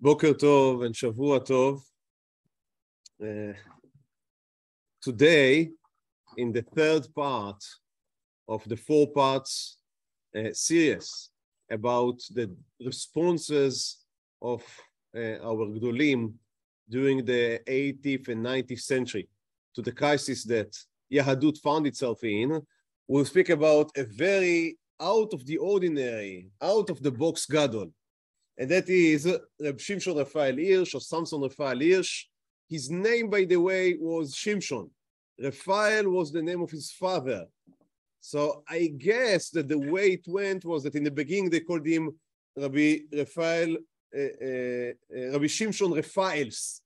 בוקר טוב and שבוע טוב. Today, in the third part of the four parts series about the responses of our Gdolim during the 80th and 90th century to the crisis that Yahadut found itself in, we'll speak about a very out of the ordinary, out of the box Gadol. And that is Reb Shimshon Raphael Hirsch, or Samson Raphael Hirsch. His name, by the way, was Shimshon. Raphael was the name of his father. So I guess that the way it went was that in the beginning they called him Rabbi Raphael, Rabbi Shimshon Raphaels,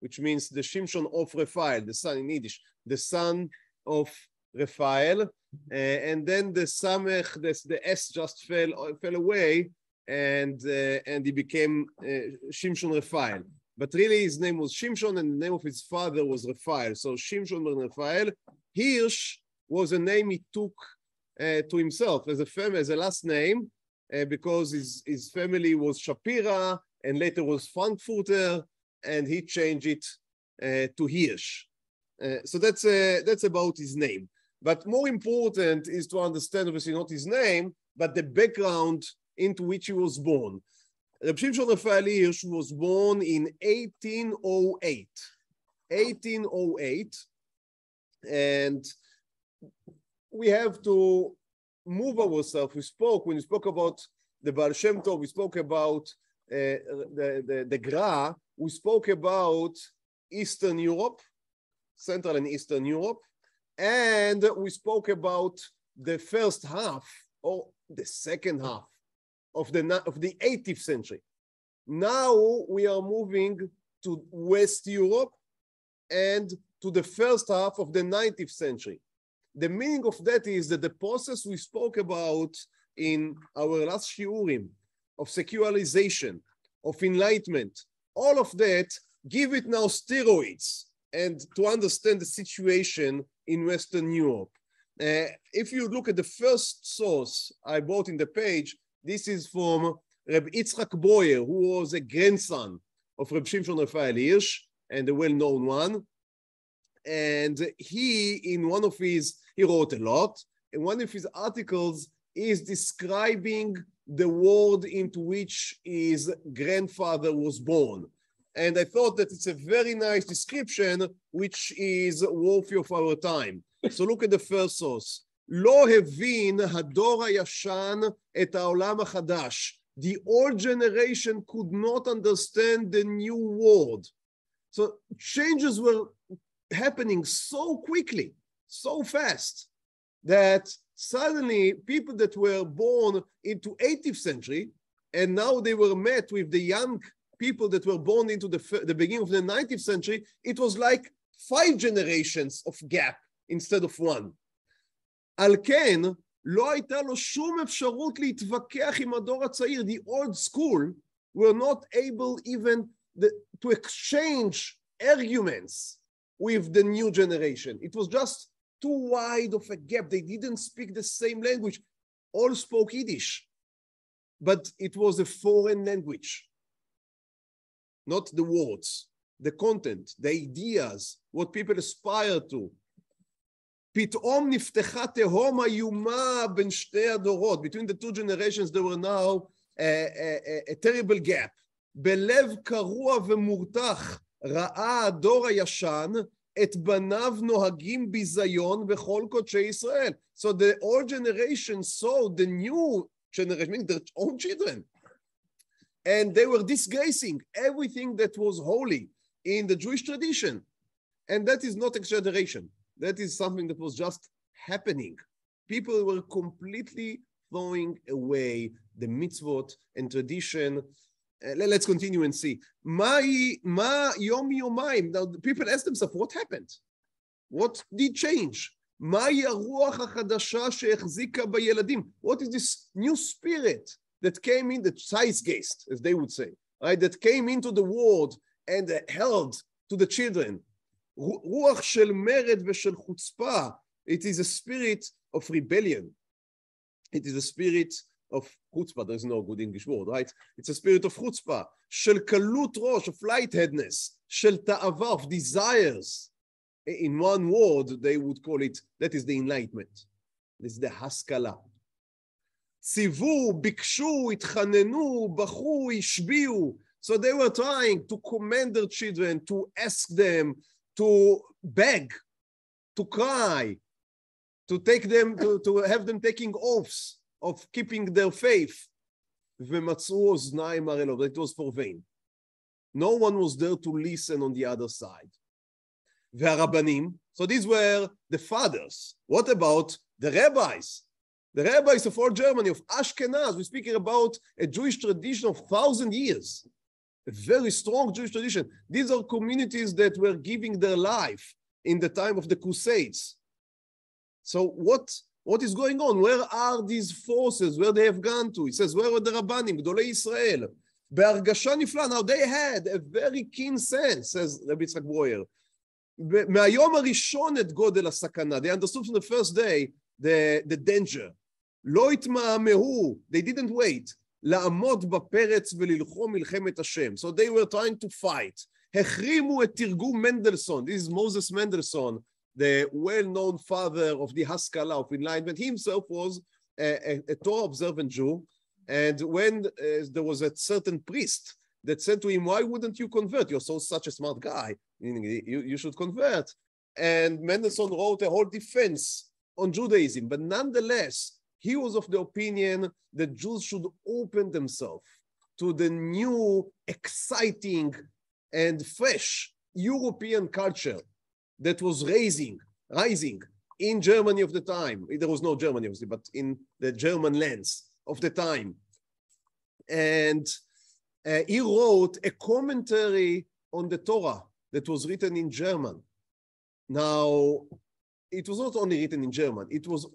which means the Shimshon of Raphael, the son in Yiddish, the son of Raphael. And then the Samech, the S just fell away, and he became Shimshon Raphael. But really his name was Shimshon and the name of his father was Raphael. So Shimshon ben Raphael. Hirsch was a name he took to himself as a last name because his family was Shapira and later was Frankfurter, and he changed it to Hirsch. So that's about his name. But more important is to understand, obviously not his name, but the background into which he was born. Reb Shimshon Raphael Hirsch was born in 1808. 1808, and we have to move ourselves. When we spoke about the Baal Shem Tov, we spoke about the Gra, we spoke about Eastern Europe, Central and Eastern Europe, and we spoke about the first half or the second half of the 18th century. Now we are moving to West Europe and to the first half of the 19th century. The meaning of that is that the process we spoke about in our last shiurim of secularization, of enlightenment, all of that, give it now steroids and to understand the situation in Western Europe. If you look at the first source I brought in the page, this is from Reb Ytzchak Brouiaer, who was a grandson of Reb Shimshon Raphael Hirsch, and a well-known one. And he wrote a lot, and one of his articles is describing the world into which his grandfather was born. And I thought that it's a very nice description, which is worthy of our time. So look at the first source. לא הבין הדור הישן את העולם החדש. The old generation could not understand the new world. So changes were happening so quickly, so fast, that suddenly people that were born into 18th century, and now they were met with the young people that were born into the beginning of the 19th century, it was like 5 generations of gap instead of 1. על כן, לא הייתה לו שום אפשרות להתווכח עם הדור הצעיר. The old school were not able even to exchange arguments with the new generation. It was just too wide of a gap. They didn't speak the same language. All spoke Yiddish, but it was a foreign language. Not the words, the content, the ideas, what people aspire to. פתאום נפתחה תהום איומה בין שתי הדורות. Between the two generations there were now a terrible gap. בלב קרוע ומורתח ראה הדור הישן את בניו נוהגים בזיון בכל קודשי ישראל. So the old generation saw the new generation, meaning their own children. And they were disgracing everything that was holy in the Jewish tradition. And that is not exaggeration. That is something that was just happening. People were completely throwing away the mitzvot and tradition. Let's continue and see. Ma yom yomayim. Now, people ask themselves, what happened? What did change? מהי הרוח החדשה שהחזיקה בילדים? What is this new spirit that came in, the Zeitgeist, as they would say, right? That came into the world and held to the children. רוח של מרד ושל חוצפה. It is a spirit of rebellion. It is a spirit of chutzpah. There's no good English word, right? It's a spirit of chutzpah. של קלות ראש, of lightheadedness, של תאווה, of desires. In one word, they would call it, that is the enlightenment. This is the השכלה. ציוו, ביקשו, התחננו, בכו, השביעו. So they were trying to command their children, to ask them, to beg, to cry, to take them, to have them taking oaths of keeping their faith. ומצאו אוזניים ערלות. It was for vain. No one was there to listen on the other side. והרבנים, so these were the fathers. What about the rabbis? The rabbis of all Germany, of Ashkenaz. We're speaking about a Jewish tradition of 1,000 years. A very strong Jewish tradition. These are communities that were giving their life in the time of the Crusades. So what is going on? Where are these forces? Where they have gone to? It says, where are the Rabbanim, גדולי ישראל? בהרגשה נפלאה. Now they had a very keen sense, says Rabbi יצחק ברויאר. מהיום הראשון את גודל הסכנה. They understood from the first day the danger. לא התמהמהו. They didn't wait. לעמוד בפרץ וללחום מלחמת השם. So they were trying to fight. החרימו את תרגום מנדלסון. This is Moses Mendelssohn, the well-known father of the Haskalah, of enlightenment. He himself was a Torah observant Jew. And when there was a certain priest that said to him, why wouldn't you convert? You're such a smart guy. You should convert. And Mendelssohn wrote a whole defense on Judaism. But nonetheless, he was of the opinion that Jews should open themselves to the new, exciting, and fresh European culture that was rising in Germany of the time. There was no Germany, obviously, but in the German lands of the time. And he wrote a commentary on the Torah that was written in German. Now, it was not only written in German, it was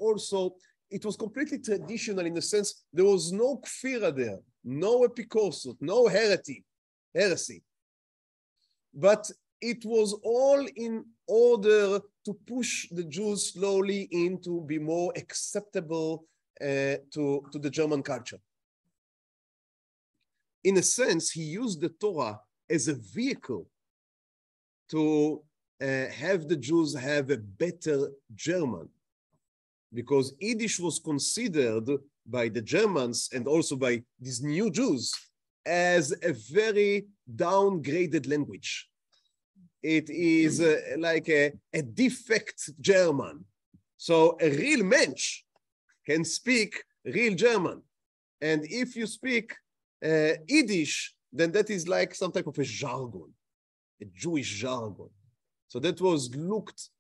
completely traditional in the sense there was no kfira there, no epikorsut, no heresy. But it was all in order to push the Jews slowly into be more acceptable to the German culture. In a sense, he used the Torah as a vehicle to have the Jews have a better German, because Yiddish was considered by the Germans and also by these new Jews as a very downgraded language. It is like a defect German. So a real mensch can speak real German. And if you speak Yiddish, then that is like some type of a jargon, a Jewish jargon. So that was looked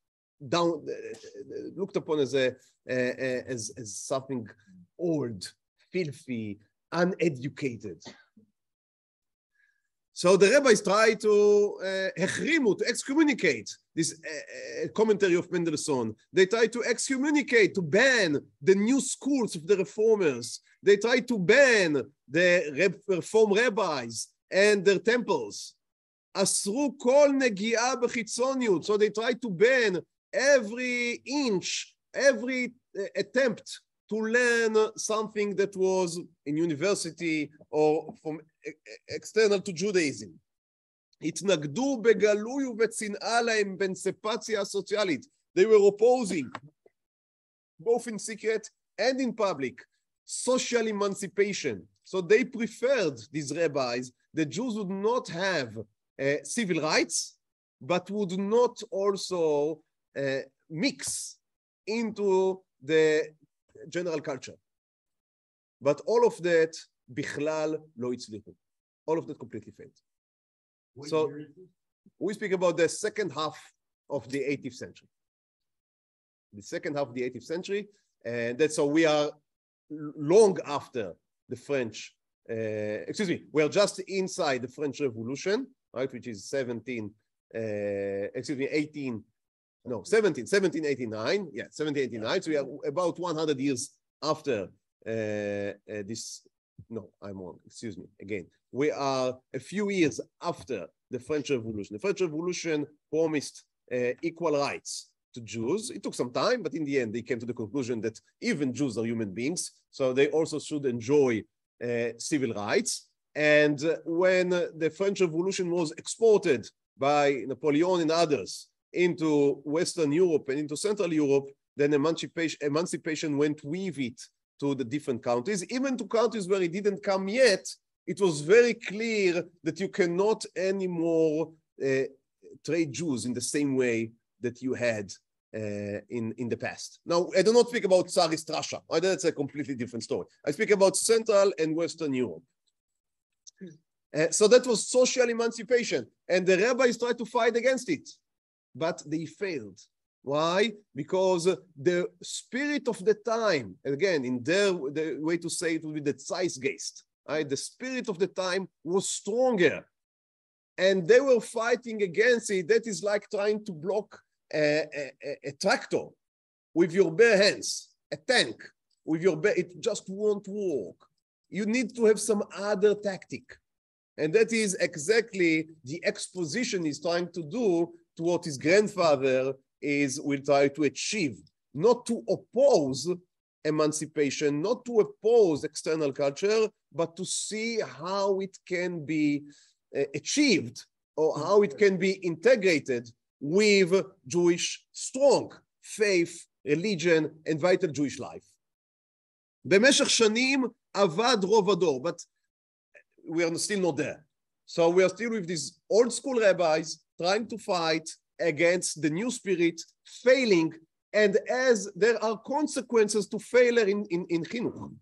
upon as something old, filthy, uneducated. So the rabbis try to excommunicate this commentary of Mendelssohn. They try to excommunicate, to ban the new schools of the reformers. They try to ban the reform rabbis and their temples. אסרו כל נגיעה בחיצוניות. So they try to ban every inch, every attempt to learn something that was in university or from external to Judaism. התנגדו בגלוי ובצנעה להם באמנציפציה הסוציאלית. They were opposing, both in secret and in public, social emancipation. So they preferred, these rabbis, the Jews would not have civil rights, but would not also mix into the general culture. But all of that, בכלל לא הצליחו. All of that completely failed. So we speak about the second half of the 18th century. The second half of the 18th century, and that's so we are long after the French, we are just inside the French Revolution, right, which is 1789. Yeah, 1789. So we are about 100 years after this. No, I'm wrong. Excuse me. Again, we are a few years after the French Revolution. The French Revolution promised equal rights to Jews. It took some time, but in the end, they came to the conclusion that even Jews are human beings, so they also should enjoy civil rights. And when the French Revolution was exported by Napoleon and others into Western Europe and into Central Europe, then emancipation went with it to the different countries, even to countries where it didn't come yet. It was very clear that you cannot anymore trade Jews in the same way that you had in the past. Now, I do not speak about Tsarist Russia. That's a completely different story. I speak about Central and Western Europe. So that was social emancipation, and the rabbis tried to fight against it, but they failed. Why? Because the spirit of the time, again, in their way to say it would be the Zeitgeist, right? The spirit of the time was stronger, and they were fighting against it. That is like trying to block a tractor with your bare hands, a tank with your bare, it just won't work. You need to have some other tactic. And that is exactly the exposition he's trying to do to what his grandfather will try to achieve, not to oppose emancipation, not to oppose external culture, but to see how it can be achieved or how it can be integrated with Jewish strong faith, religion, and vital Jewish life. במשך שנים עבד רוב הדור, but we are still not there. So we are still with these old school rabbis trying to fight against the new spirit, failing, and as there are consequences to failure in chinuch,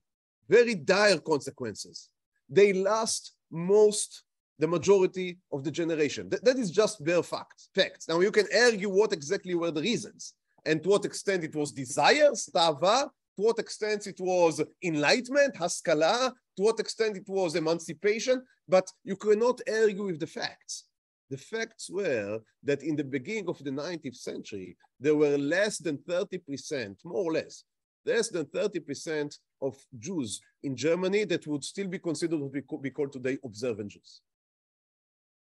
very dire consequences. They last the majority of the generation. That is just bare facts. Now you can argue what exactly were the reasons, and to what extent it was desire, stava, to what extent it was enlightenment, haskala, to what extent it was emancipation, but you cannot argue with the facts. The facts were that in the beginning of the 19th century, there were less than 30%, more or less than 30% of Jews in Germany that would still be considered to be called today observant Jews.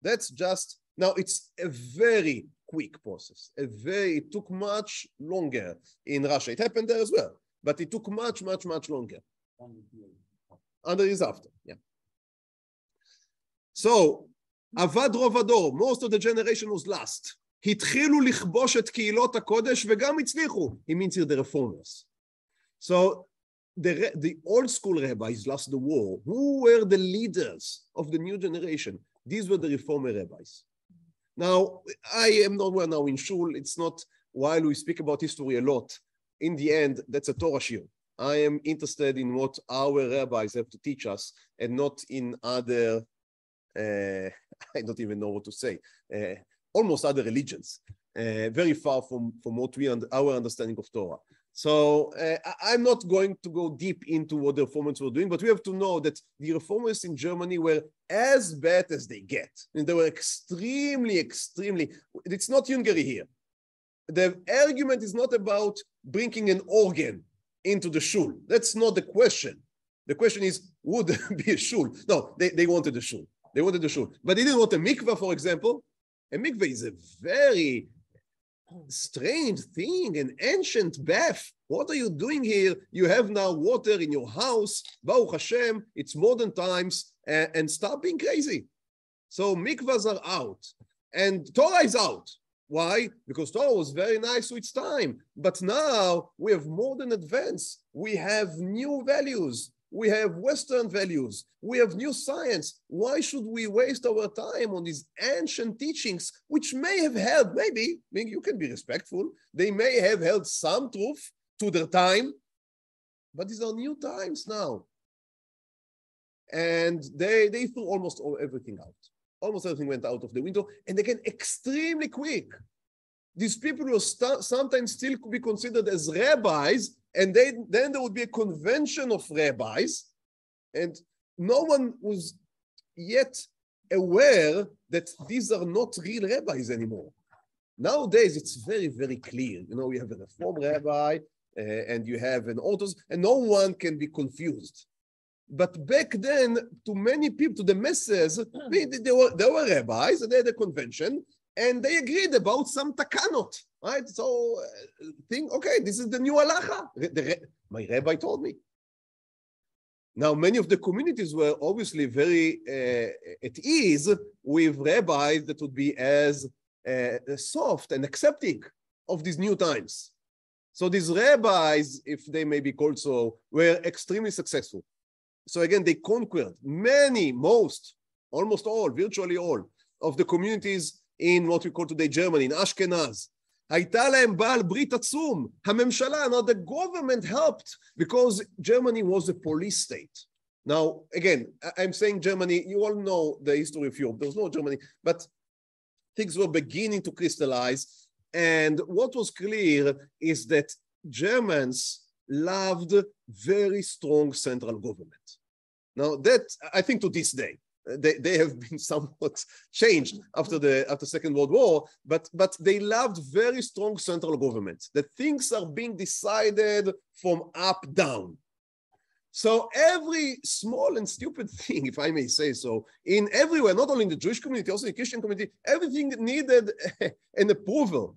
That's just, now it's a very quick process. It took much longer in Russia. It happened there as well, but it took much, much, much longer. Under his after, yeah. So, עבד רוב הדור, most of the generation was lost. התחילו לכבוש את קהילות הקודש וגם הצליחו. He means here the reformers. So, the old school rabbis lost the war. Who were the leaders of the new generation? These were the reformer rabbis. Now, I am nowhere now in shul. It's not, while we speak about history a lot, in the end, that's a Torah shiur. I am interested in what our rabbis have to teach us and not in other, I don't even know what to say, almost other religions, very far from what our understanding of Torah. So I'm not going to go deep into what the reformers were doing, but we have to know that the reformers in Germany were as bad as they get. And they were extremely, it's not Hungary here. The argument is not about bringing an organ into the shul. That's not the question. The question is, would there be a shul? No, they wanted a shul. They wanted a shul. But they didn't want a mikveh, for example. A mikveh is a very strange thing, an ancient bath. What are you doing here? You have now water in your house. Baruch Hashem, it's modern times, and stop being crazy. So mikvahs are out, and Torah is out. Why? Because Torah was very nice to its time. But now we have modern advance. We have new values. We have Western values. We have new science. Why should we waste our time on these ancient teachings, which may have held, maybe you can be respectful, they may have held some truth to their time, but these are new times now. And they threw almost everything out. Almost everything went out of the window, and again, extremely quick. These people will sometimes still be considered as rabbis, and then there would be a convention of rabbis, and no one was yet aware that these are not real rabbis anymore. Nowadays, it's very, very clear. You know, we have a Reform rabbi, and you have an Orthodox, and no one can be confused. But back then, to many people, to the masses, they were rabbis, and they had a convention, and they agreed about some takanot, right? So think, okay, this is the new halacha. My rabbi told me. Now, many of the communities were obviously very at ease with rabbis that would be as soft and accepting of these new times. So these rabbis, if they may be called so, were extremely successful. So again, they conquered many, almost all, virtually all, of the communities in what we call today Germany, in Ashkenaz. הייתה להם בעל ברית עצום, הממשלה, now the government helped because Germany was a police state. Now, again, I'm saying Germany, you all know the history of Europe. There was no Germany, but things were beginning to crystallize. And what was clear is that Germans loved very strong central government. Now that, I think to this day, they have been somewhat changed after the Second World War, but they loved very strong central government, that things are being decided from up down. So every small and stupid thing, if I may say so, in everywhere, not only in the Jewish community, also in the Christian community, everything needed an approval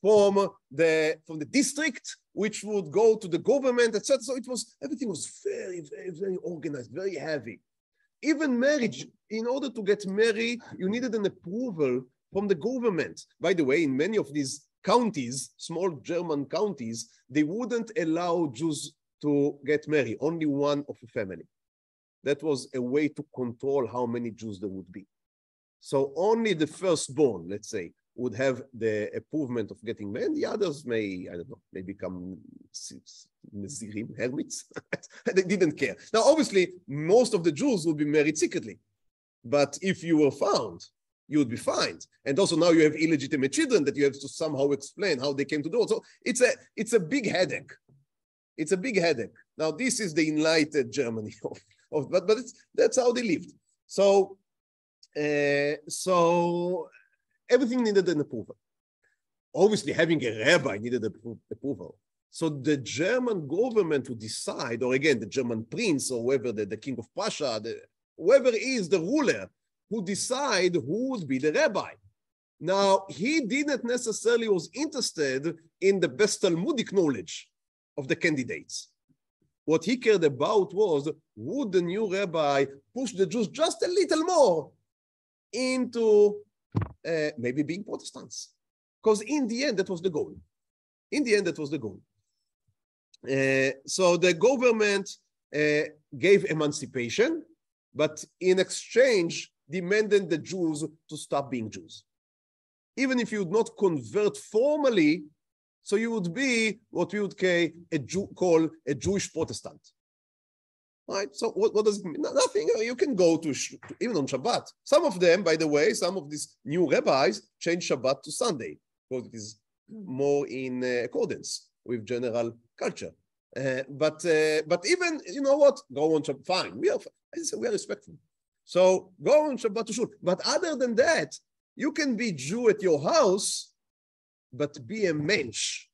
from the district, which would go to the government, etc. So everything was very, very, very organized, very heavy. Even marriage, in order to get married, you needed an approval from the government. By the way, in many of these counties, small German counties, they wouldn't allow Jews to get married, only one of a family. That was a way to control how many Jews there would be. So only the firstborn, let's say, would have the approval of getting married. The others may, I don't know, may become Nazirim, hermits. They didn't care. Now, obviously, most of the Jews would be married secretly. But if you were found, you would be fined. And also now you have illegitimate children that you have to somehow explain how they came to do it. So it's a big headache. It's a big headache. Now, this is the enlightened Germany, but that's how they lived. So everything needed an approval. Obviously, having a rabbi needed approval. So the German government would decide, or again, the German prince, or whoever, the king of Prussia, whoever is the ruler, who decide who would be the rabbi. Now, he didn't necessarily was interested in the best Talmudic knowledge of the candidates. What he cared about was, would the new rabbi push the Jews just a little more into maybe being Protestants? Because in the end, that was the goal. In the end, that was the goal. So the government gave emancipation, but in exchange, demanded the Jews to stop being Jews. Even if you would not convert formally, so you would be what we would call a Jewish Protestant. Right? So what does it mean? Nothing. You can go to even on Shabbat. Some of them, by the way, some of these new rabbis change Shabbat to Sunday because it is more in accordance with general culture. But even, you know what? Go on Shabbat. Fine. We are respectful. So go on Shabbat to shul. But other than that, you can be Jew at your house, but be a mensch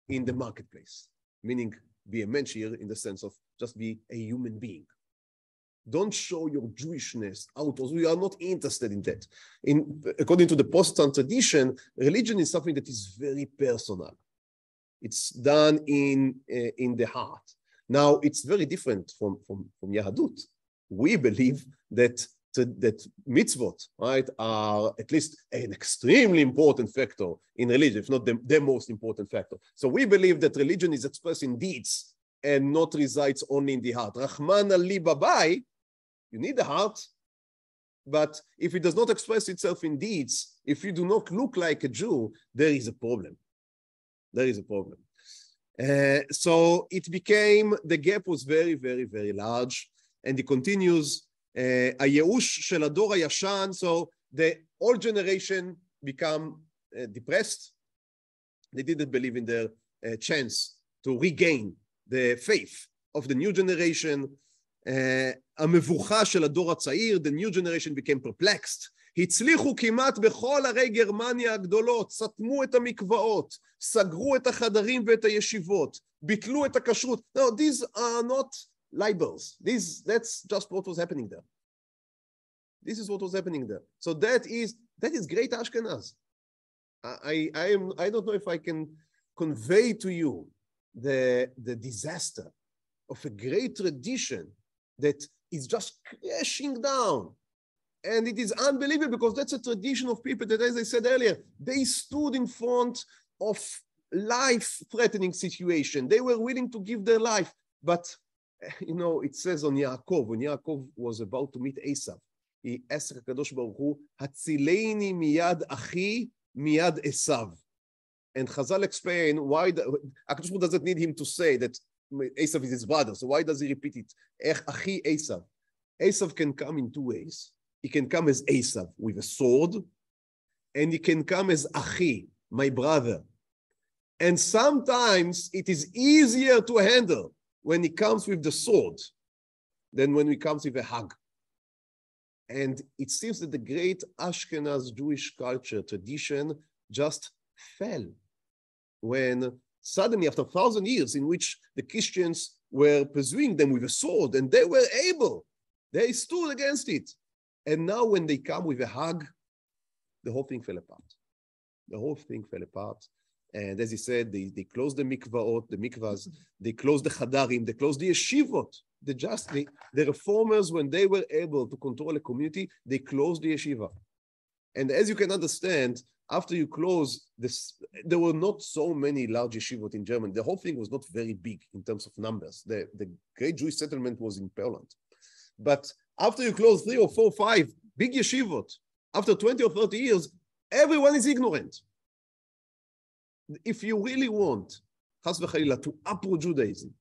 in the marketplace. Meaning be a mensch here in the sense of just be a human being. Don't show your Jewishness out. We are not interested in that. According to the Protestant tradition, religion is something that is very personal. It's done in the heart. Now, it's very different from Yahadut. We believe that mitzvot, right, are at least an extremely important factor in religion, if not the most important factor. So we believe that religion is expressed in deeds and not resides only in the heart. Rahman ali babai, you need the heart, but if it does not express itself in deeds, if you do not look like a Jew, there is a problem. There is a problem. So it became, the gap was very, very, very large, and it continues. הייאוש של הדור הישן, so the old generation become depressed. They didn't believe in their chance to regain the faith of the new generation. המבוכה של הדור הצעיר, the new generation became perplexed. הצליחו כמעט בכל ערי גרמניה הגדולות, סתמו את המקוואות, סגרו את החדרים ואת הישיבות, ביטלו את הכשרות. No, these are not libels. That's just what was happening there. This is what was happening there. So that is great Ashkenaz. I don't know if I can convey to you the disaster of a great tradition that is just crashing down. And it is unbelievable because that's a tradition of people that, as I said earlier, they stood in front of life-threatening situation. They were willing to give their life. But, you know, it says on Yaakov, when Yaakov was about to meet Esav, he asked HaKadosh Baruch Hu, Hatzileini miyad achi miyad Esav. And Chazal explain why HaKadosh Baruch Hu doesn't need him to say that Esav is his brother. So why does he repeat it? Ech achi Esav. Esav can come in two ways. He can come as Esav with a sword, and he can come as Achi, my brother. And sometimes it is easier to handle when he comes with the sword than when he comes with a hug. And it seems that the great Ashkenaz Jewish culture tradition just fell when suddenly, after 1,000 years in which the Christians were pursuing them with a sword, and they were able, they stood against it. And now when they come with a hug, the whole thing fell apart. The whole thing fell apart. And as he said, they closed the mikvahs, they closed the chadarim, they closed the yeshivot. The reformers, when they were able to control a community, they closed the yeshiva. And as you can understand, after you close this, there were not so many large yeshivot in Germany. The whole thing was not very big in terms of numbers. The great Jewish settlement was in Poland. But after you close 3 or 4 or 5 big yeshivot, after 20 or 30 years, everyone is ignorant. If you really want, chas v'chalila, to uproot Judaism,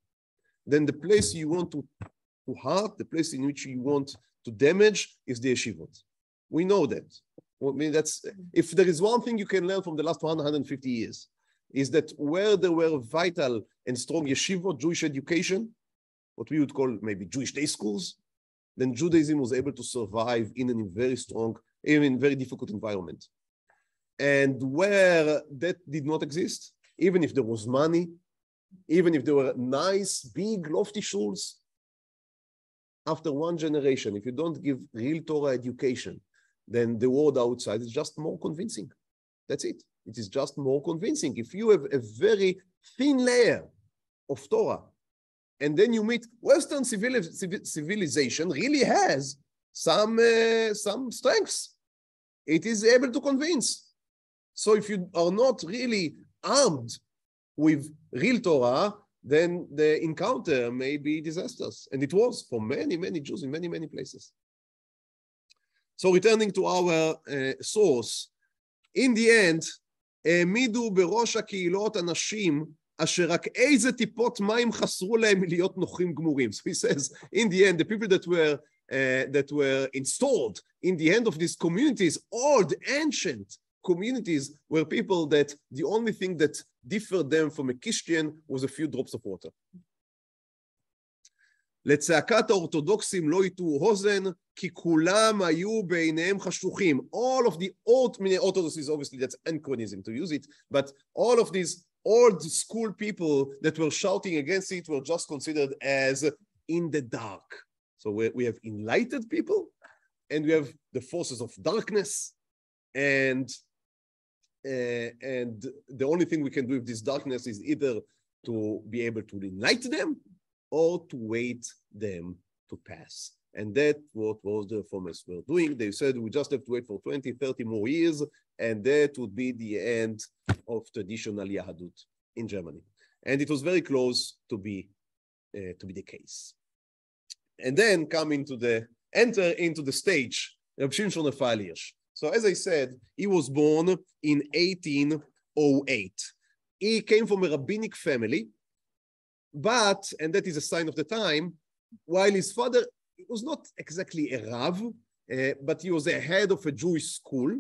then the place you want to hurt, the place in which you want to damage is the yeshivot. We know that. I mean, if there is one thing you can learn from the last 150 years, is that where there were vital and strong yeshivot, Jewish education, what we would call maybe Jewish day schools, then Judaism was able to survive in a very strong, even in very difficult environment. And where that did not exist, even if there was money, even if there were nice, big, lofty shuls, after one generation, if you don't give real Torah education, then the world outside is just more convincing. That's it. It is just more convincing. If you have a very thin layer of Torah, and then you meet Western civilization really has some strengths. It is able to convince. So if you are not really armed with real Torah, then the encounter may be disastrous. And it was for many, many Jews in many, many places. So returning to our source, in the end, העמידו בראש הקהילות אנשים אשר רק איזה טיפות מים חסרו להם להיות נוחים גמורים. So he says, in the end, the people that were installed in the end of these communities, old, ancient communities, were people that the only thing that differed them from a Christian was a few drops of water. לצעקת האורתודוקסים לא ייתו הוזן, כי כולם היו בעיניהם חשוכים. All of the old, Orthodox, obviously that's anachronism to use it, but all of these old school people that were shouting against it were just considered as in the dark. So we have enlightened people, and we have the forces of darkness, and the only thing we can do with this darkness is either to be able to enlighten them or to wait them to pass. And that's what the reformers were doing. They said we just have to wait for 20, 30 more years, and that would be the end of traditional Yahadut in Germany. And it was very close to be the case. And then enter into the stage, Rabbi Shimshon Raphael Hirsch. So as I said, he was born in 1808. He came from a rabbinic family, but, and that is a sign of the time, while his father was not exactly a Rav, but he was a head of a Jewish school.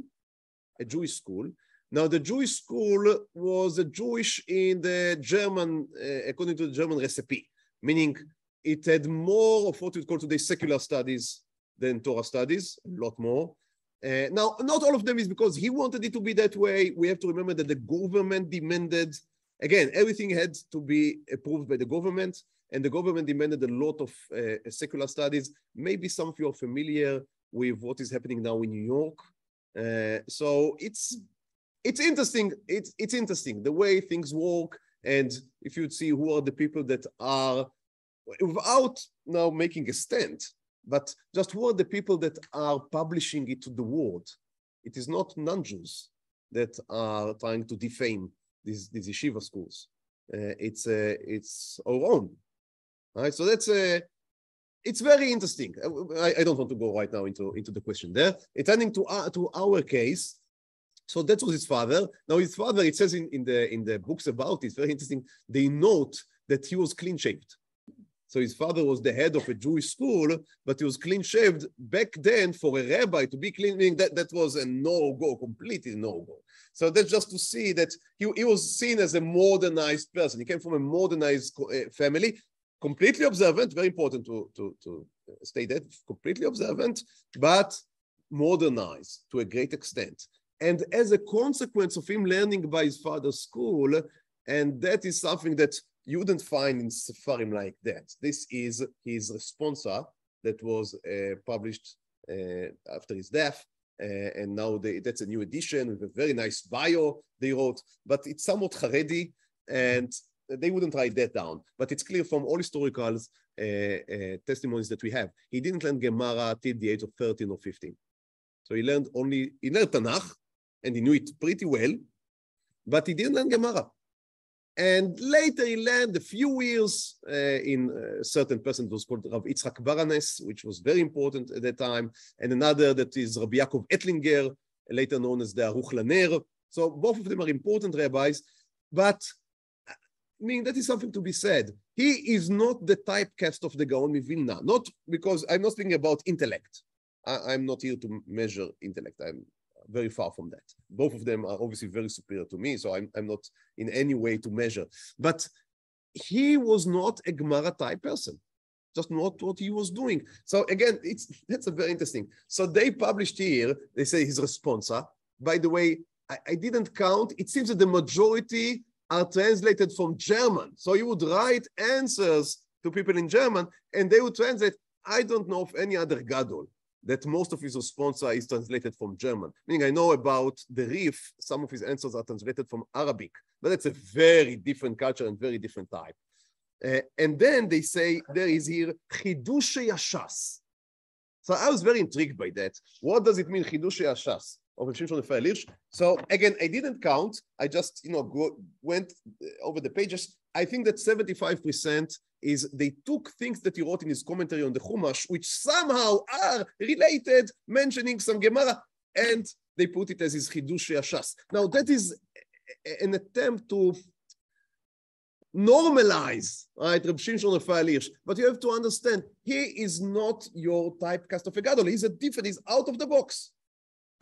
Now the Jewish school was a Jewish in the German, according to the German recipe, meaning it had more of what we call today secular studies than Torah studies, a lot more. Now, not all of them is because he wanted it to be that way. We have to remember that the government demanded, again, everything had to be approved by the government, and the government demanded a lot of secular studies. Maybe some of you are familiar with what is happening now in New York. So it's interesting. It's interesting the way things work, and if you'd see who are the people that are, without now making a stand, but just who are the people that are publishing it to the world. It is not non-Jews that are trying to defame these yeshiva schools. It's our own. All right, so that's it's very interesting. I don't want to go right now into the question there. It's turning to our case. So that was his father. Now his father, it says in the books about it, it's very interesting. They note that he was clean-shaved. So his father was the head of a Jewish school, but he was clean-shaved back then. For a rabbi to be clean, meaning that was a no-go, completely no-go. So that's just to see that he was seen as a modernized person. He came from a modernized family, completely observant, very important to state that, completely observant, but modernized to a great extent. And as a consequence of him learning by his father's school, and that is something that you wouldn't find in Sefarim like that. This is his responsa that was published after his death. And now that's a new edition with a very nice bio they wrote, but it's somewhat Haredi, and they wouldn't write that down. But it's clear from all historical testimonies that we have. He didn't learn Gemara till the age of 13 or 15. So he learned Tanakh, and he knew it pretty well, but he didn't learn Gemara. And later he learned a few years in a certain person that was called Rav Yitzchak Baranes, which was very important at that time, and another that is Rabbi Yaakov Ettlinger, later known as the Aruch Laner. So both of them are important rabbis, but I mean, that is something to be said. He is not the typecast of the Gaon Mivilna, not because I'm not speaking about intellect. I'm not here to measure intellect. I'm very far from that. Both of them are obviously very superior to me, so I'm not in any way to measure. But he was not a Gemara type person, just not what he was doing. So again, that's a very interesting. So they published here, they say his responsa. By the way, I didn't count. It seems that the majority are translated from German. So you would write answers to people in German, and they would translate. I don't know of any other gadol that most of his responsa is translated from German. Meaning I know about the Rif, some of his answers are translated from Arabic, but that's a very different culture and very different type. And then they say, there is here, Chidushei Hashas. So I was very intrigued by that. What does it mean, Chidushei Hashas? Of Raphael Hirsch. So again, I didn't count. I just, went over the pages. I think that 75% is they took things that he wrote in his commentary on the Chumash, which somehow are related, mentioning some Gemara, and they put it as his Chidushei Hashas. Now that is an attempt to normalize, right, Reb Shimshon Raphael Hirsch. But you have to understand, he is not your typecast of a gadol. He's he's out of the box.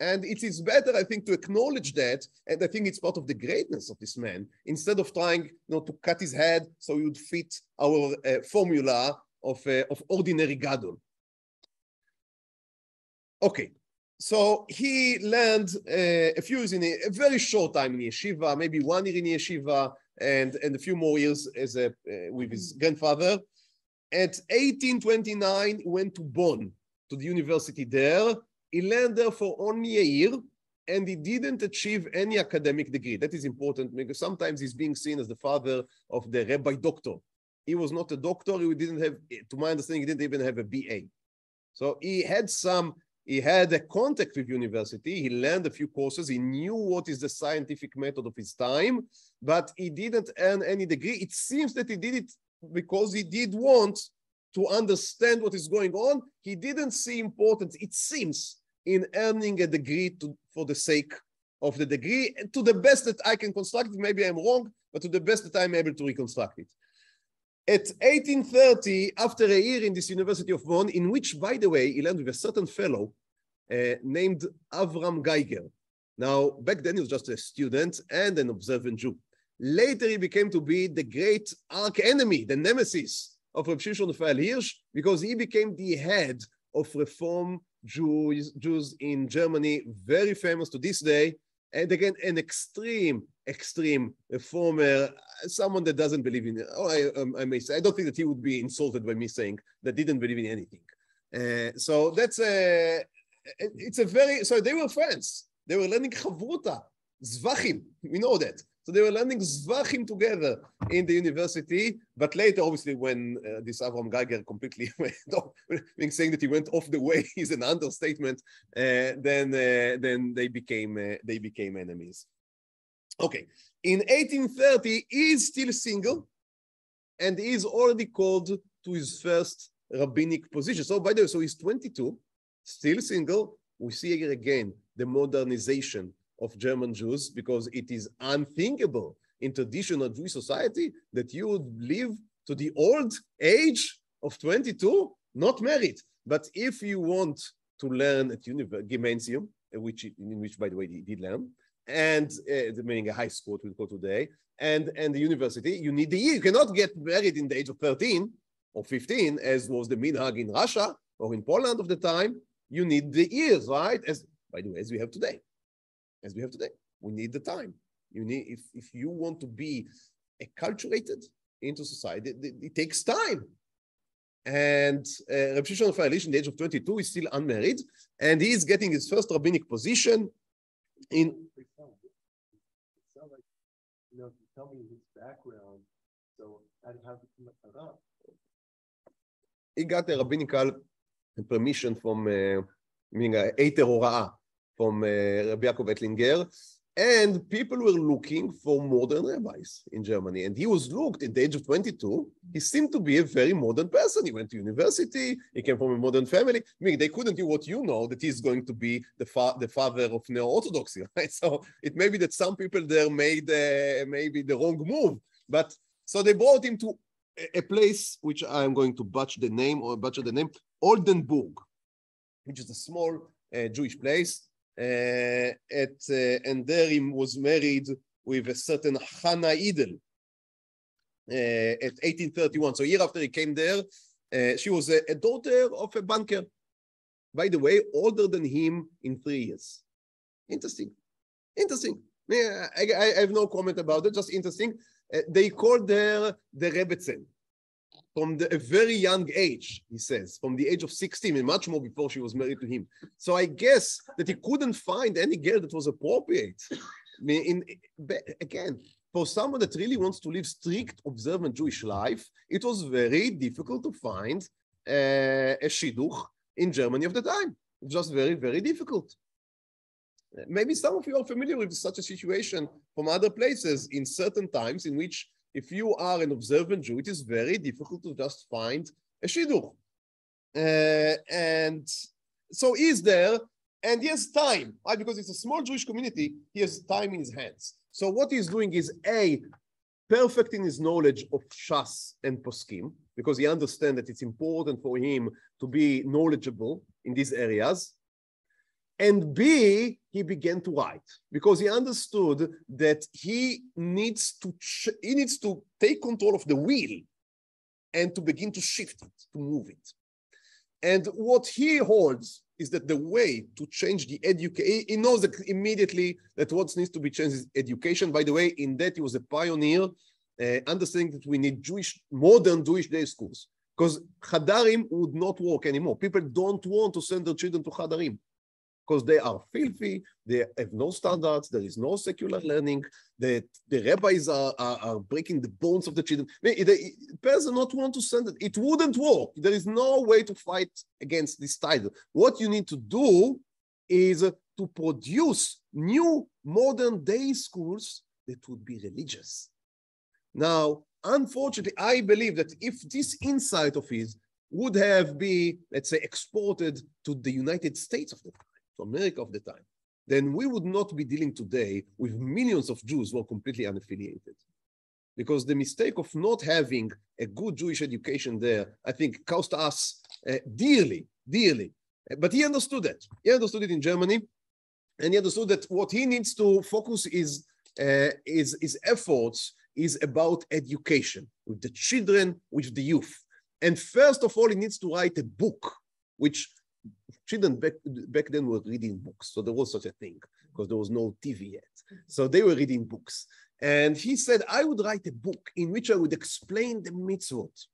And it is better, I think, to acknowledge that, and I think it's part of the greatness of this man, instead of trying to cut his head so he would fit our formula of ordinary gadol. Okay, so he learned a few years in a very short time in yeshiva, maybe 1 year in yeshiva, and a few more years as with his grandfather. At 1829, he went to Bonn, to the university there. He learned there for only a year, and he didn't achieve any academic degree. That is important because sometimes he's being seen as the father of the rabbi doctor. He was not a doctor. He didn't have, to my understanding, he didn't even have a BA. So he had a contact with university. He learned a few courses. He knew what is the scientific method of his time, but he didn't earn any degree. It seems that he did it because he did want to understand what is going on. He didn't see importance, it seems, in earning a degree for the sake of the degree. And to the best that I can construct it, maybe I'm wrong, but to the best that I'm able to reconstruct it. At 1830, after a year in this University of Bonn, in which, by the way, he learned with a certain fellow named Avram Geiger. Now, back then he was just a student and an observant Jew. Later he became to be the great arch-enemy, the nemesis of Reb Shimshon Raphael Hirsch, because he became the head of Reform Jews in Germany, very famous to this day, and again, an extreme reformer, someone that doesn't believe in, I may say, I don't think that he would be insulted by me saying that didn't believe in anything. So that's it's a very, so they were friends. They were learning chavruta, zvachim, we know that. So they were learning zvachim together in the university, but later, obviously, when this Avram Geiger completely went off, saying that he went off the way is an understatement, then they became enemies. Okay, in 1830, he is still single, and he is already called to his first rabbinic position. So by the way, so he's 22, still single. We see here again the modernization of German Jews, because it is unthinkable in traditional Jewish society that you would live to the old age of 22, not married. But if you want to learn at gymnasium, in which, by the way, he did learn, and meaning a high school, we call today, and the university, you need the year. You cannot get married in the age of 13 or 15, as was the minhag in Russia or in Poland of the time. You need the years, right? As, by the way, as we have today. As we have today, we need the time. You need, if you want to be acculturated into society, it takes time. And Rabbi Shimshon Raphael, in the age of 22, is still unmarried, and he is getting his first rabbinic position in. It sounds like, you know, if you tell me his background, so I'd have to come up. He got a rabbinical permission from, meaning a Eiter Hora'ah, from Rabbi Yaakov Ettlinger, and people were looking for modern rabbis in Germany. And he was looked at the age of 22. He seemed to be a very modern person. He went to university. He came from a modern family. I mean, they couldn't do what you know, that he's going to be the father of neo-orthodoxy, right? So it may be that some people there made maybe the wrong move. But so they brought him to a place which I'm going to butcher the name, Oldenburg, which is a small Jewish place. And there he was married with a certain Hannah Idel at 1831. So a year after he came there, she was a daughter of a banker. By the way, older than him in 3 years. Interesting. Yeah, I have no comment about it, just interesting. They called her the Rebbetzin. From a very young age, he says, from the age of 16, and much more before she was married to him. So I guess that he couldn't find any girl that was appropriate. I mean, again, for someone that really wants to live strict, observant Jewish life, it was very difficult to find a shidduch in Germany of the time. Just very, very difficult. Maybe some of you are familiar with such a situation from other places in certain times in which if you are an observant Jew, it is very difficult to just find a shidduch. And so he's there, and he has time, right? Because it's a small Jewish community, he has time in his hands. So what he's doing is, A, perfect in his knowledge of Shas and Poskim, because he understands that it's important for him to be knowledgeable in these areas. And B, he began to write because he understood that he needs to take control of the wheel and to begin to shift it, to move it. And what he holds is that the way to change the education, he knows that immediately that what needs to be changed is education. By the way, in that he was a pioneer, understanding that we need modern Jewish day schools, because Chadarim would not work anymore. People don't want to send their children to Chadarim, because they are filthy, they have no standards, there is no secular learning, the rabbis are breaking the bones of the children. The parents do not want to send it. It wouldn't work. There is no way to fight against this title. What you need to do is to produce new modern day schools that would be religious. Now, unfortunately, I believe that if this insight of his would have been, let's say, exported to the United States of the time, to America of the time, then we would not be dealing today with millions of Jews who are completely unaffiliated. Because the mistake of not having a good Jewish education there, I think, cost us dearly, dearly. But he understood that. He understood it in Germany, and he understood that what he needs to focus his efforts is about education, with the children, with the youth. And first of all, he needs to write a book, which children back then were reading books. So there was such a thing, because there was no TV yet. So they were reading books. And he said, I would write a book in which I would explain the mitzvot.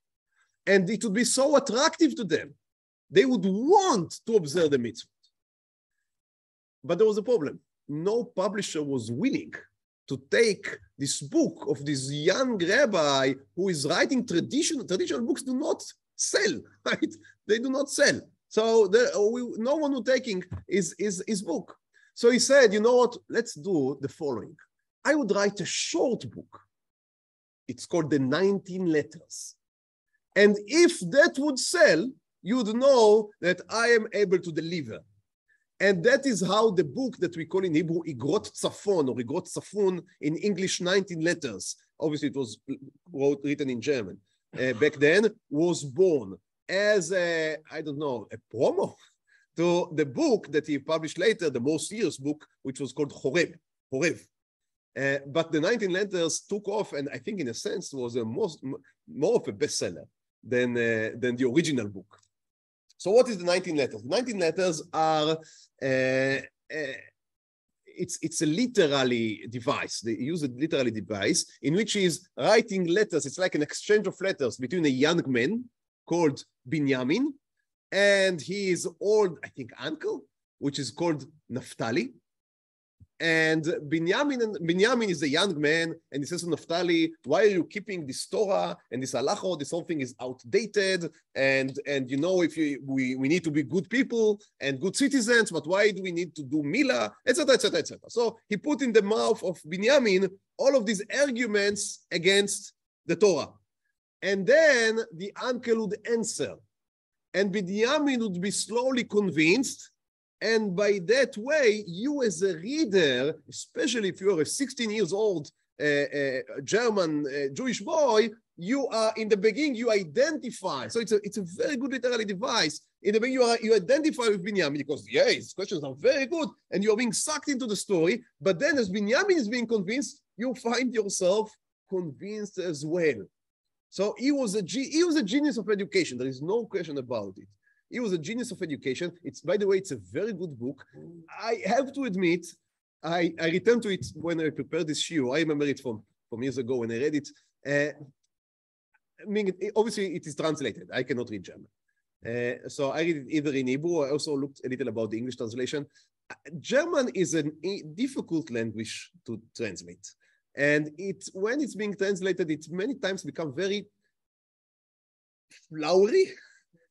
And it would be so attractive to them. They would want to observe the mitzvot. But there was a problem. No publisher was willing to take this book of this young rabbi who is writing traditional books do not sell, right? They do not sell. So no one who taking his book. So he said, you know what, let's do the following. I would write a short book. It's called the 19 Letters. And if that would sell, you'd know that I am able to deliver. And that is how the book that we call in Hebrew Igrot Tzafon or Igrot Tzafun in English 19 Letters, obviously it was written in German, back then, was born as a, I don't know, a promo to the book that he published later, the more serious book, which was called Horev. But the 19 Letters took off, and I think in a sense was more of a bestseller than the original book. So what is the 19 Letters? The 19 Letters are, it's a literary device. They use a literary device in which he's writing letters. It's like an exchange of letters between a young man called Binyamin and his old, I think, uncle, which is called Naphtali. And Binyamin is a young man, and he says to Naphtali, why are you keeping this Torah and this halachot? This whole thing is outdated, and you know, if we need to be good people and good citizens, but why do we need to do milah, etc., etc., etc. So he put in the mouth of Binyamin all of these arguments against the Torah. And then the uncle would answer, and Binyamin would be slowly convinced. And by that way, you as a reader, especially if you're a 16 years old German Jewish boy, you are, in the beginning, you identify. So it's a very good literary device. In the beginning, you identify with Binyamin because, yeah, his questions are very good, and you're being sucked into the story. But then as Binyamin is being convinced, you find yourself convinced as well. So he was a genius of education. There is no question about it. He was a genius of education. By the way, it's a very good book. I have to admit, I returned to it when I prepared this shiur. I remember it from years ago when I read it. I mean, obviously, it is translated. I cannot read German. So I read it either in Hebrew. I also looked a little about the English translation. German is a difficult language to translate. And when it's being translated, it many times becomes very flowery.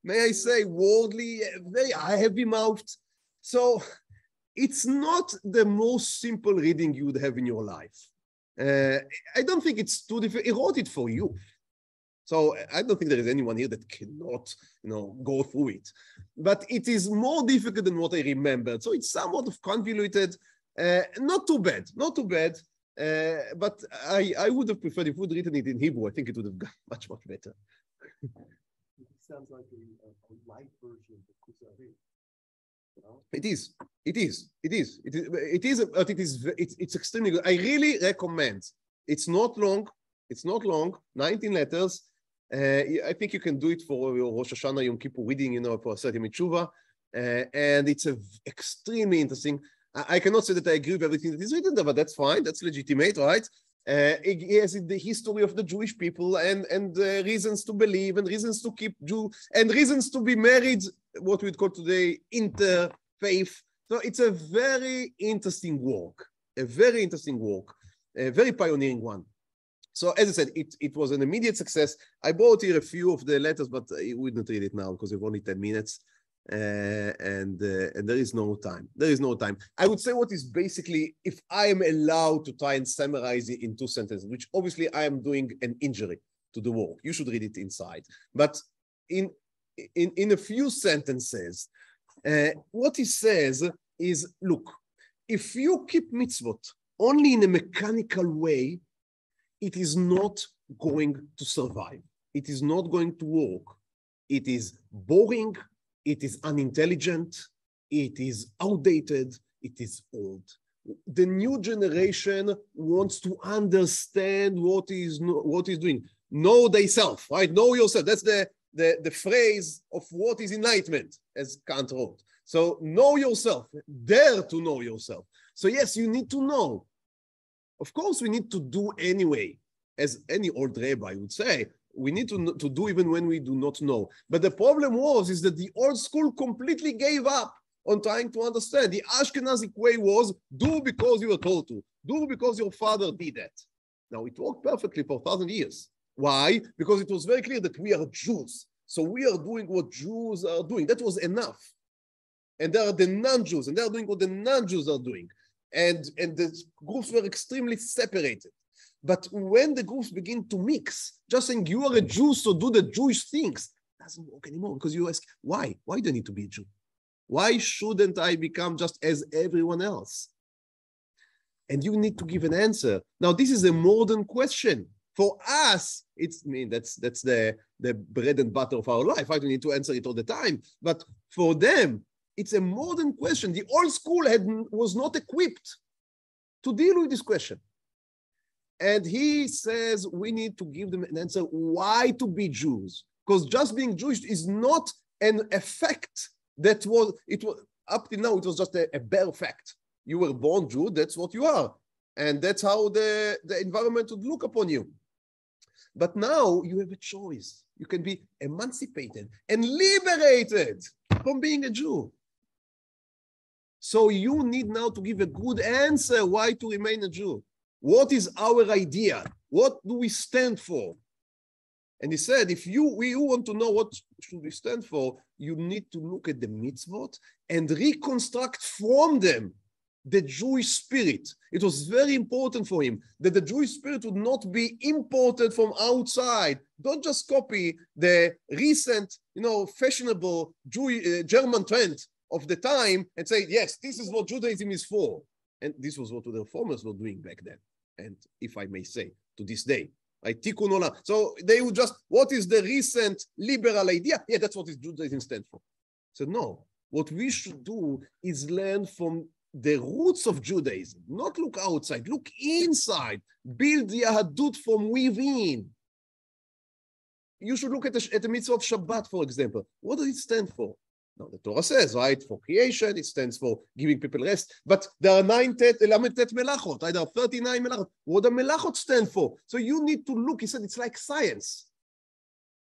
May I say, worldly, very heavy-mouthed. So it's not the most simple reading you would have in your life. I don't think it's too difficult. He wrote it for you. So I don't think there is anyone here that cannot, go through it. But it is more difficult than what I remembered. So it's somewhat of convoluted. Not too bad. But I would have preferred, if we had written it in Hebrew, I think it would have gone much, much better. Sounds like a light version of the Kuzari. It's extremely good. I really recommend. It's not long. 19 letters. I think you can do it for your Rosh Hashanah, Yom Kippur reading, for a certain mitzvah. And it's extremely interesting. I cannot say that I agree with everything that is written there, but that's fine. That's legitimate, right? He has the history of the Jewish people and reasons to believe and reasons to keep Jew and reasons to be married, what we'd call today interfaith. So it's a very interesting work, a very pioneering one. So as I said, it was an immediate success. I brought here a few of the letters, but I wouldn't read it now because we've only 10 minutes. And there is no time. I would say what is basically, if I am allowed to try and summarize it in 2 sentences, which obviously I am doing an injury to the work. You should read it inside. But in a few sentences, what he says is, look, if you keep mitzvot only in a mechanical way, it is not going to survive. It is not going to work. It is boring. It is unintelligent, it is outdated, it is old. The new generation wants to understand what is doing. Know thyself, right? Know yourself. That's the phrase of what is enlightenment, as Kant wrote. So know yourself, dare to know yourself. So yes, you need to know. Of course, we need to do anyway, as any old rabbi would say. We need to do even when we do not know. But the problem is that the old school completely gave up on trying to understand. The Ashkenazic way was, do because you were told to. Do because your father did that. Now, it worked perfectly for 1,000 years. Why? Because it was very clear that we are Jews. So we are doing what Jews are doing. That was enough. And there are the non-Jews, and they are doing what the non-Jews are doing. And the groups were extremely separated. But when the groups begin to mix, just saying you are a Jew, so do the Jewish things, doesn't work anymore, because you ask, why? Why do I need to be a Jew? Why shouldn't I become just as everyone else? And you need to give an answer. Now, this is a modern question. For us, that's the bread and butter of our life. I don't need to answer it all the time. But for them, it's a modern question. The old school was not equipped to deal with this question. And he says we need to give them an answer why to be Jews. Because just being Jewish is not an effect that was up till now, it was just a bare fact. You were born Jew, that's what you are. And that's how the environment would look upon you. But now you have a choice. You can be emancipated and liberated from being a Jew. So you need now to give a good answer why to remain a Jew. What is our idea? What do we stand for? And he said, if you want to know what should we stand for, you need to look at the mitzvot and reconstruct from them the Jewish spirit. It was very important for him that the Jewish spirit would not be imported from outside. Don't just copy the recent, fashionable German trend of the time and say, yes, this is what Judaism is for. And this was what the reformers were doing back then. And if I may say, to this day, tikkun olam. So they would just, what is the recent liberal idea? Yeah, that's what Judaism stands for. So no, what we should do is learn from the roots of Judaism, not look outside, look inside, build the Yahadut from within. You should look at the mitzvah of Shabbat, for example. What does it stand for? Now, the Torah says, right, for creation, it stands for giving people rest. But there are 9 melachot, right? There are 39 melachot. What do melachot stand for? So you need to look. He said it's like science.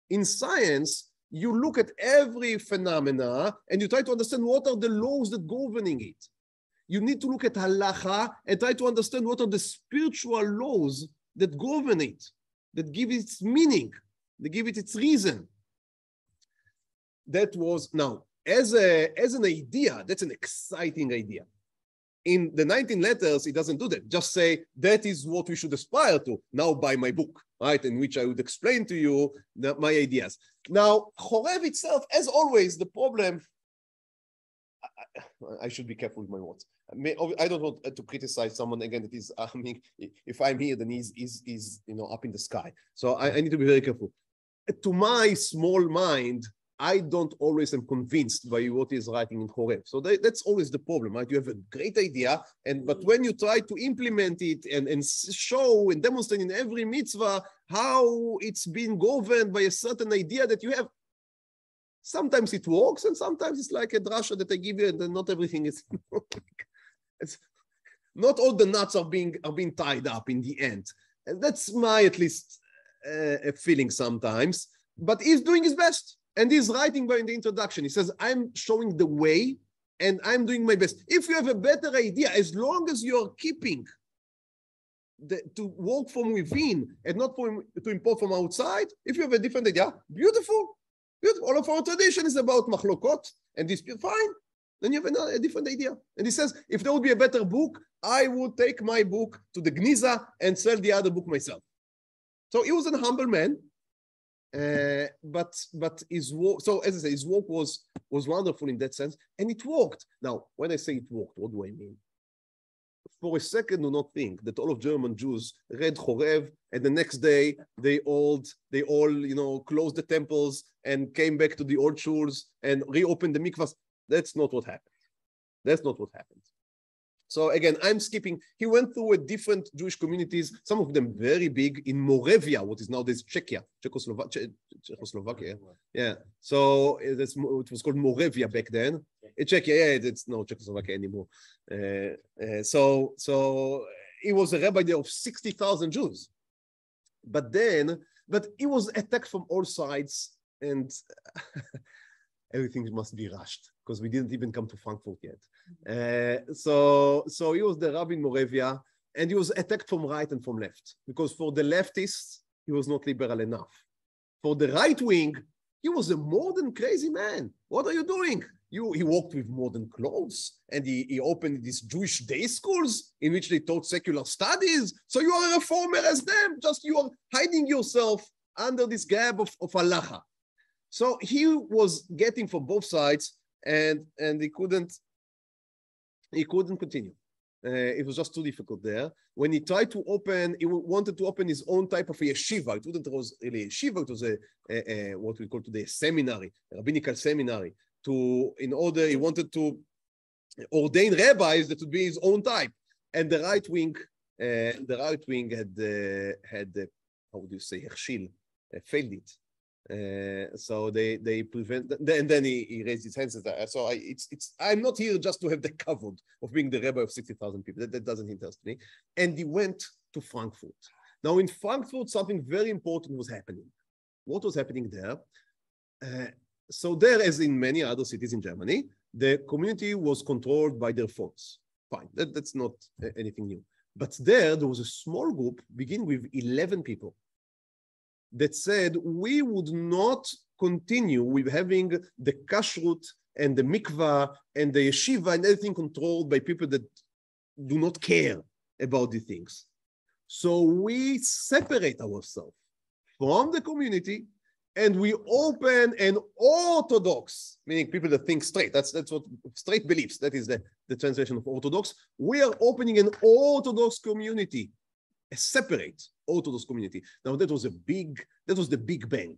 In science, you look at every phenomena and you try to understand what are the laws that governing it. You need to look at halacha and try to understand what are the spiritual laws that govern it, that give it its meaning, that give it its reason. That was, now, as an idea, that's an exciting idea. In the 19 letters, it doesn't do that. Just say, that is what we should aspire to. Now buy my book, right? In which I would explain to you my ideas. Now, Chorev itself, as always, the problem, I should be careful with my words. I don't want to criticize someone again that is, if I'm here, then he's up in the sky. So I need to be very careful. To my small mind, I don't always am convinced by what he's writing in Chorev. So that's always the problem, right? You have a great idea, but when you try to implement it and show and demonstrate in every mitzvah how it's being governed by a certain idea that you have, sometimes it works and sometimes it's like a drasha that I give you and then not everything is... it's, not all the knots are being tied up in the end. And that's my, at least, feeling sometimes. But he's doing his best. And he's writing by in the introduction. He says, I'm showing the way and I'm doing my best. If you have a better idea, as long as you're keeping to work from within and not to import from outside, if you have a different idea, beautiful. Beautiful. All of our tradition is about machlokot and dispute, fine. Then you have a different idea. And he says, if there would be a better book, I would take my book to the Gniza and sell the other book myself. So he was a humble man. But his work, so as I say, his work was wonderful in that sense, and it worked. Now, when I say it worked, what do I mean? For a second, do not think that all of German Jews read Chorev, and the next day they all closed the temples and came back to the old shuls and reopened the mikvahs. That's not what happened. That's not what happened. So again, I'm skipping. He went through a different Jewish communities, some of them very big in Moravia, what is nowadays Czechoslovakia. Yeah. So it was called Moravia back then. Czechia, yeah, it's no Czechoslovakia anymore. So he was a rabbi there of 60,000 Jews. But he was attacked from all sides and everything must be rushed. because we didn't even come to Frankfurt yet. So he was the Rabbi in Moravia, and he was attacked from right and from left, because for the leftists, he was not liberal enough. For the right wing, he was a modern crazy man. What are you doing? He walked with modern clothes, and he opened these Jewish day schools in which they taught secular studies. So you are a reformer as them, just you are hiding yourself under this garb of halacha. So he was getting from both sides, and he couldn't continue. It was just too difficult there. When he tried to open, he wanted to open his own type of a yeshiva. It was really a yeshiva, it was a what we call today a seminary, a rabbinical seminary. He wanted to ordain rabbis that would be his own type. And the right wing had how would you say, Hirsch, failed it. So they prevent, and then he raised his hands. So I'm not here just to have the kavod of being the rabbi of 60,000 people. That doesn't interest me. And he went to Frankfurt. Now in Frankfurt, something very important was happening. What was happening there? So there, as in many other cities in Germany, the community was controlled by their phones. Fine, that's not anything new. But there was a small group, beginning with 11 people, that said, we would not continue with having the kashrut and the mikvah and the yeshiva and everything controlled by people that do not care about these things. So we separate ourselves from the community, and we open an orthodox, meaning people that think straight. That's what straight beliefs. That is the translation of orthodox. We are opening an orthodox community, a separate orthodox community. Now that was the big bang,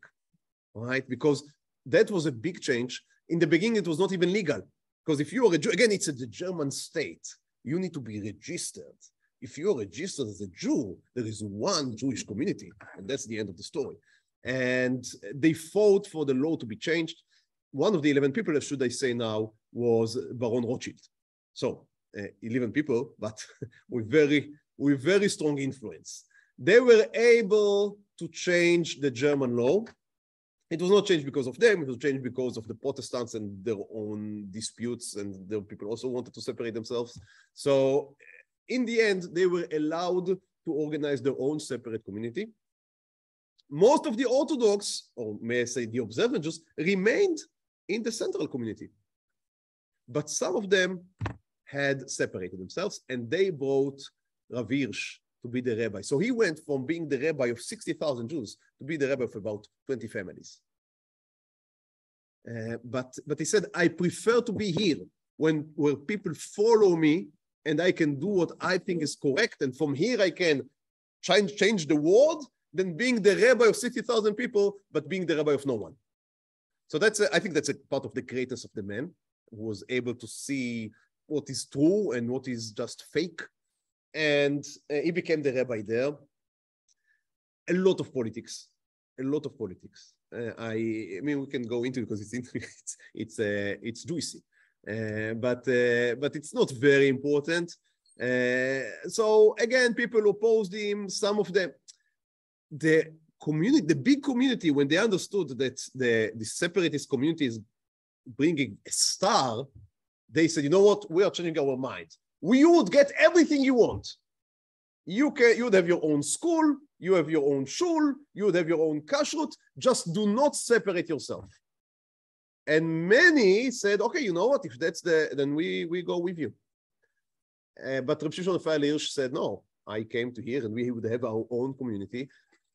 all right? Because that was a big change. In the beginning, it was not even legal. Because if you are a Jew, again, it's the German state. You need to be registered. If you are registered as a Jew, there is one Jewish community, and that's the end of the story. And they fought for the law to be changed. One of the 11 people, should I say now, was Baron Rothschild. So 11 people, but with very strong influence. They were able to change the German law. It was not changed because of them, it was changed because of the Protestants and their own disputes, and the people also wanted to separate themselves. So in the end, they were allowed to organize their own separate community. Most of the Orthodox, or may I say the observant Jews, remained in the central community. But some of them had separated themselves, and they brought Rabbi Hirsch to be the rabbi. So he went from being the rabbi of 60,000 Jews to be the rabbi of about 20 families. But he said, I prefer to be here where people follow me and I can do what I think is correct, and from here I can change the world, than being the rabbi of 60,000 people, but being the rabbi of no one. So I think that's a part of the greatness of the man, who was able to see what is true and what is just fake. And he became the rabbi there. A lot of politics. I mean, we can go into it because it's juicy, but it's not very important. So again, people opposed him. Some of them, the community, the big community, when they understood that the separatist community is bringing a star, they said, you know what? We are changing our minds. You would get everything you want. You would have your own school, you have your own shul, you would have your own kashrut, just do not separate yourself. And many said, okay, you know what, if that's then we go with you. But Rabbi Raphael Hirsch said, no, I came to here and we would have our own community.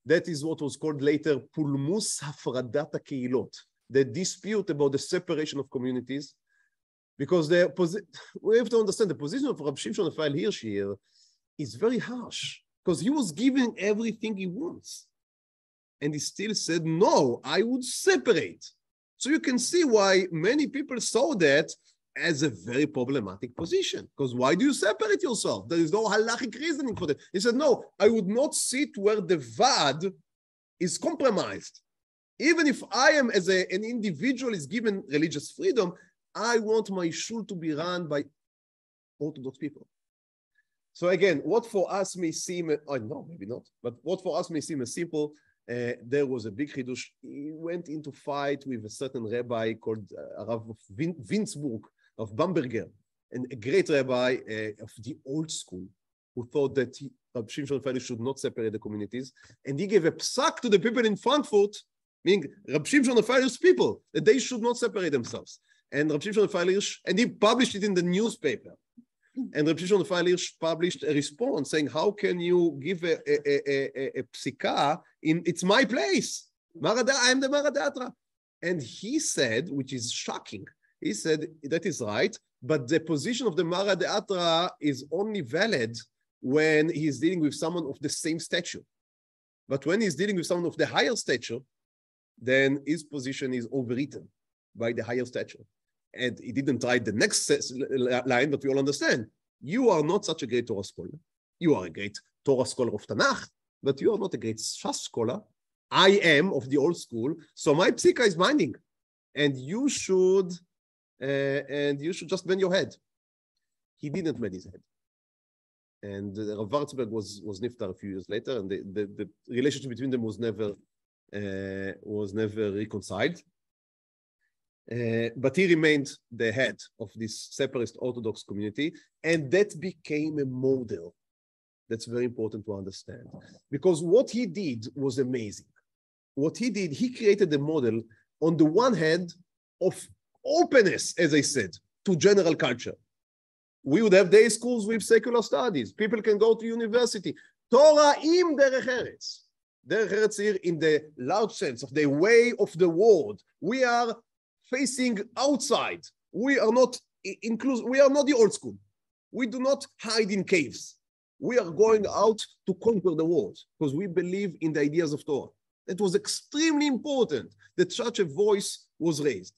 That is what was called later pulmus hafradat hakehilot, the dispute about the separation of communities. Because we have to understand the position of Rabbi Raphael Hirsch here is very harsh, because he was giving everything he wants. And he still said, no, I would separate. So you can see why many people saw that as a very problematic position. Because why do you separate yourself? There is no halachic reasoning for that. He said, no, I would not sit where the vad is compromised. Even if I am, as an individual, is given religious freedom, I want my shul to be run by Orthodox people. So again, what for us may seem, no, maybe not, but what for us may seem as simple, there was a big chidush. He went into fight with a certain rabbi called Rav of Winzburg, of Bamberger, and a great rabbi of the old school, who thought that Rabbi Shimshon Raphael should not separate the communities. And he gave a psak to the people in Frankfurt, meaning Rabbi Shimshon Raphael's people, that they should not separate themselves. And Rabbi Shimshon Raphael, and he published it in the newspaper. And Rabbi Shimshon Raphael published a response saying, how can you give a psika in, it's my place. I am the Maradatra. And he said, which is shocking, he said, that is right, but the position of the Maradatra is only valid when he's dealing with someone of the same stature. But when he's dealing with someone of the higher stature, then his position is overwritten by the higher stature. And he didn't write the next line, but we all understand. You are not such a great Torah scholar. You are a great Torah scholar of Tanakh, but you are not a great Shas scholar. I am of the old school, so my psika is binding. And you should just bend your head. He didn't bend his head. And Rav Warzberg was niftar a few years later, and the relationship between them was never reconciled. But he remained the head of this separatist Orthodox community, and that became a model. That's very important to understand. Because what he did was amazing. What he did, he created a model, on the one hand, of openness, as I said, to general culture. We would have day schools with secular studies. People can go to university. Torah im Derech Eretz. Derech Eretz here in the large sense of the way of the world. We are facing outside. We are not inclusive. We are not the old school. We do not hide in caves. We are going out to conquer the world because we believe in the ideas of Torah. It was extremely important that such a voice was raised.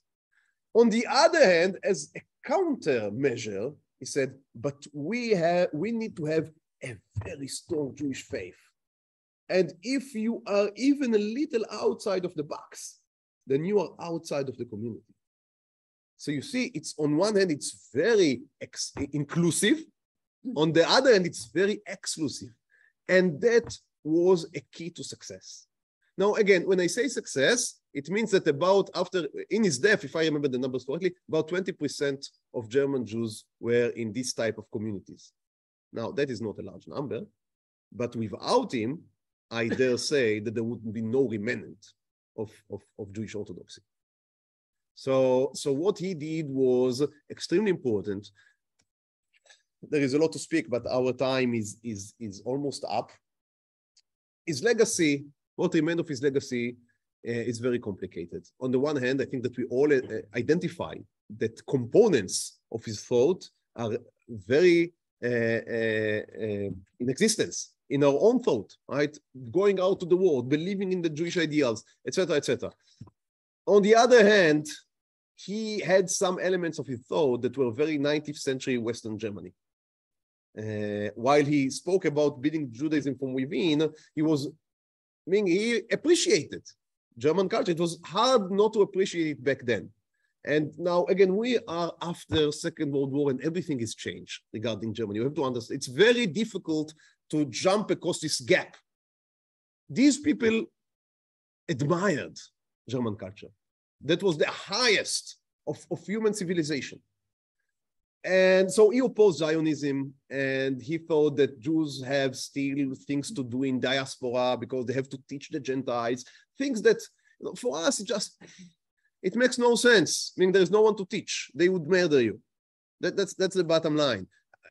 On the other hand, as a countermeasure, he said, but we need to have a very strong Jewish faith. And if you are even a little outside of the box, then you are outside of the community. So you see, it's on one hand, it's very inclusive. On the other hand, it's very exclusive. And that was a key to success. Now, again, when I say success, it means that in his death, if I remember the numbers correctly, about 20% of German Jews were in this type of communities. Now, that is not a large number, but without him, I dare say that there would be no remnant of Jewish Orthodoxy. So what he did was extremely important. There is a lot to speak, but our time is almost up. His legacy, what remained of his legacy is very complicated. On the one hand, I think that we all identify that components of his thought are very in existence in our own thought, right? Going out to the world, believing in the Jewish ideals, etc., etc. On the other hand, he had some elements of his thought that were very 19th century Western Germany. While he spoke about building Judaism from within, he appreciated German culture. It was hard not to appreciate it back then. And now, again, we are after Second World War and everything is changed regarding Germany. You have to understand, it's very difficult to jump across this gap. These people admired German culture. That was the highest of human civilization. And so he opposed Zionism, and he thought that Jews have still things to do in diaspora because they have to teach the Gentiles, things that, for us, it makes no sense. I mean, there's no one to teach. They would murder you. That's the bottom line.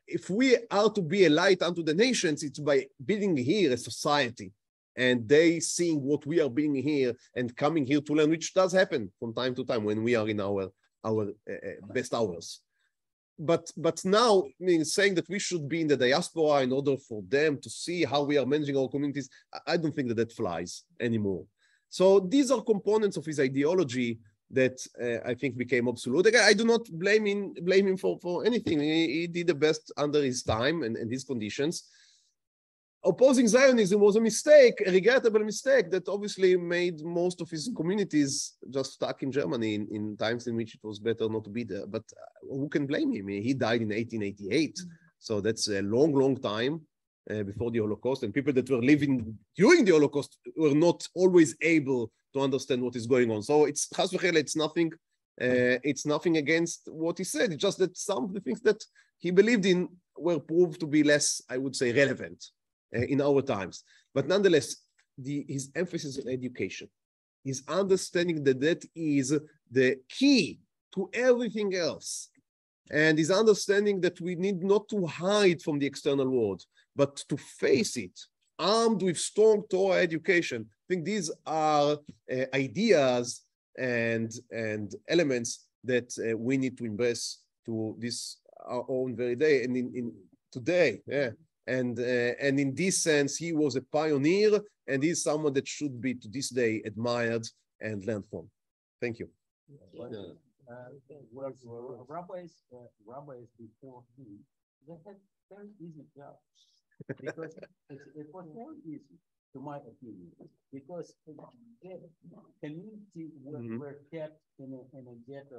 If we are to be a light unto the nations, it's by building here a society, and they seeing what we are being here and coming here to learn, which does happen from time to time when we are in our best hours. But now, I mean, saying that we should be in the diaspora in order for them to see how we are managing our communities, I don't think that flies anymore. So these are components of his ideology that I think became obsolete. Again, I do not blame him for anything. He did the best under his time and his conditions. Opposing Zionism was a mistake, a regrettable mistake that obviously made most of his communities just stuck in Germany in times in which it was better not to be there. But who can blame him? He died in 1888, so that's a long, long time. before the Holocaust, and people that were living during the Holocaust were not always able to understand what is going on. So it's chas v'chela, it's nothing against what he said. It's just that some of the things that he believed in were proved to be less, I would say, relevant in our times. But nonetheless, his emphasis on education, his understanding that that is the key to everything else, and his understanding that we need not to hide from the external world, but to face it, armed with strong Torah education. I think these are ideas and elements that we need to embrace to this our own very day and in today. Yeah. And in this sense, he was a pioneer, and he's someone that should be to this day admired and learned from. Thank you. Rabbis before him, they had very easy jobs because it was more easy, to my opinion, because the community were kept in a ghetto.